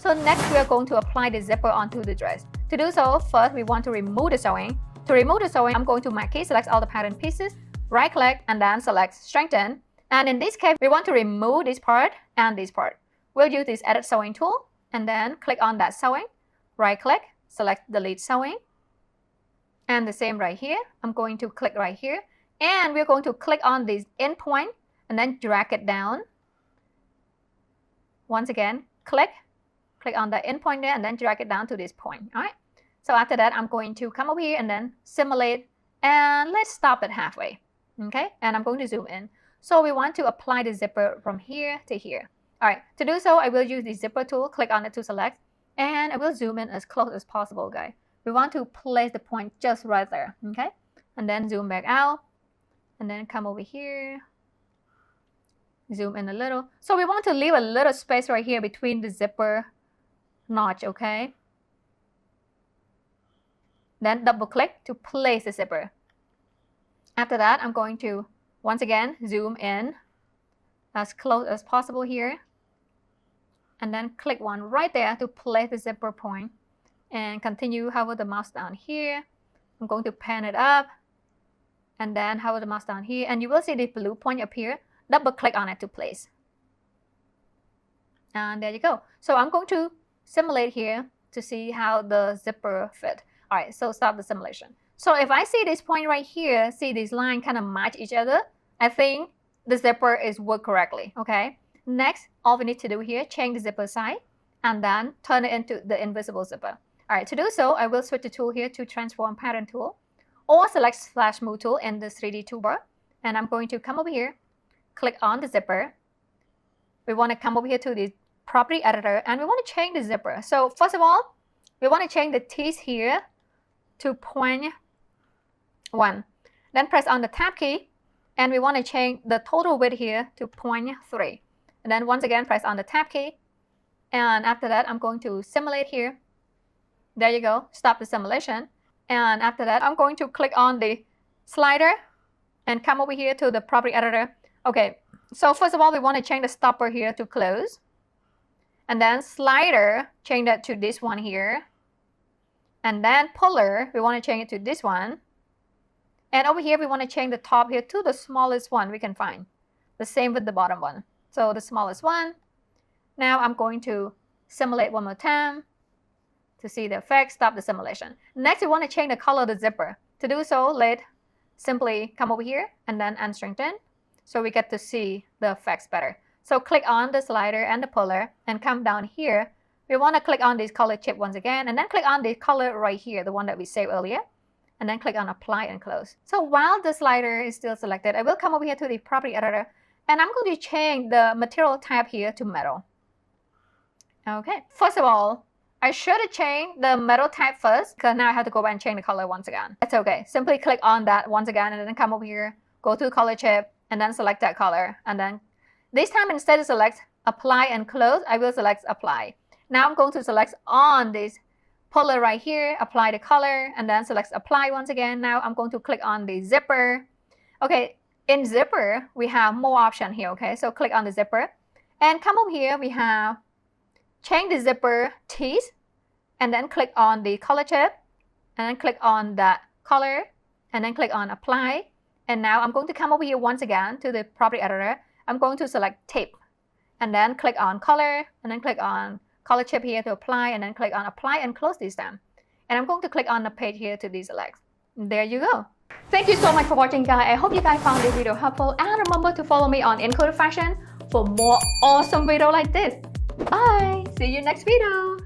So next we are going to apply the zipper onto the dress. To do so, first we want to remove the sewing. To remove the sewing, I'm going to my key, select all the pattern pieces, right click and then select strengthen. And in this case, we want to remove this part and this part. We'll use this edit sewing tool and then click on that sewing, right click, select delete sewing. And the same right here, I'm going to click right here and we're going to click on this end point and then drag it down. Once again, click on the end point there and then drag it down to this point. All right. So after that, I'm going to come over here and then simulate and let's stop it halfway. Okay. And I'm going to zoom in. So we want to apply the zipper from here to here. All right. To do so, I will use the zipper tool, click on it to select, and I will zoom in as close as possible, guys. We want to place the point just right there. Okay. And then zoom back out and then come over here. Zoom in a little. So we want to leave a little space right here between the zipper notch, okay? Then double click to place the zipper. After that, I'm going to once again zoom in as close as possible here. And then click one right there to place the zipper point. And continue hover the mouse down here. I'm going to pan it up. And then hover the mouse down here. And you will see the blue point appear. Double click on it to place. And there you go. So I'm going to simulate here to see how the zipper fit. All right, so stop the simulation. So if I see this point right here, see this line kind of match each other, I think the zipper is worked correctly, okay? Next, all we need to do here, change the zipper size and then turn it into the invisible zipper. All right, to do so, I will switch the tool here to transform pattern tool or select slash move tool in the 3D toolbar. And I'm going to come over here, click on the zipper. We want to come over here to the property editor and we want to change the zipper. So first of all, we want to change the teeth here to 0.1. Then press on the tab key and we want to change the total width here to 0.3. And then once again, press on the tab key. And after that, I'm going to simulate here. There you go. Stop the simulation. And after that, I'm going to click on the slider and come over here to the property editor. Okay, so first of all, we want to change the stopper here to close. And then slider, change that to this one here. And then puller, we want to change it to this one. And over here, we want to change the top here to the smallest one we can find. The same with the bottom one. So the smallest one. Now I'm going to simulate one more time to see the effect, stop the simulation. Next, we want to change the color of the zipper. To do so, let's simply come over here and then unstrengthen so we get to see the effects better. So click on the slider and the puller and come down here. We want to click on this color chip once again and then click on the color right here, the one that we saved earlier. And then click on apply and close. So while the slider is still selected, I will come over here to the property editor and I'm going to change the material type here to metal. Okay, first of all, I should have changed the metal type first because now I have to go back and change the color once again. That's okay. Simply click on that once again and then come over here, go to the color chip and then select that color. And then this time instead of select apply and close, I will select apply. Now I'm going to select on this puller right here, apply the color and then select apply once again. Now I'm going to click on the zipper. Okay, in zipper, we have more option here. Okay, so click on the zipper and come over here. We have change the zipper teeth and then click on the color chip and then click on that color and then click on apply. And now I'm going to come over here once again to the property editor. I'm going to select tape and then click on color and then click on color chip here to apply and then click on apply and close this down. And I'm going to click on the page here to deselect. There you go. Thank you so much for watching, guys. I hope you guys found this video helpful and remember to follow me on Encoder Fashion for more awesome video like this. Bye! See you next video!